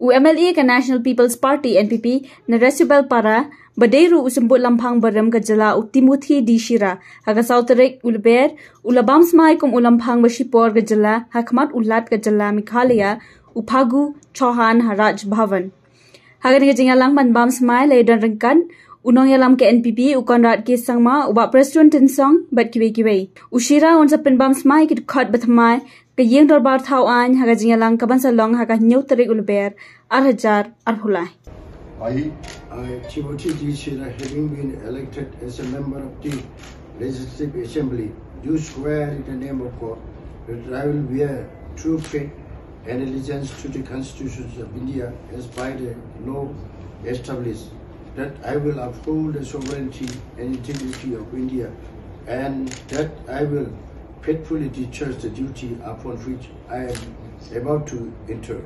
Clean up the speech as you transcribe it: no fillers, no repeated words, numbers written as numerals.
UMLA ke National People's Party NPP Naresubel para Badeiru usembut Lamphang berem ke Jylla Timothi di Shira haga sauterek ulber ulabam Smai kum Lamphang ba Shipor ke Jylla hakmat ulat ke Jylla Meghalaya upagu Chauhan Haraj Bhavan haga ni jingalang man bam Smai le dan rengkan unong yalam ke NPP ukonrat ke sangma uba president tinsong bat kiwe ushira on sa penbam Smai ke khot batmai ke Ïingdorbar Thawaiñ haga jingalang kaban salong haga nyauterek ulber arhajar arhulai. I, Timothi di Shira, having been elected as a member of the Legislative Assembly, do swear in the name of God that I will bear true faith and allegiance to the constitutions of India as by the law established, that I will uphold the sovereignty and integrity of India, and that I will faithfully discharge the duty upon which I am about to enter.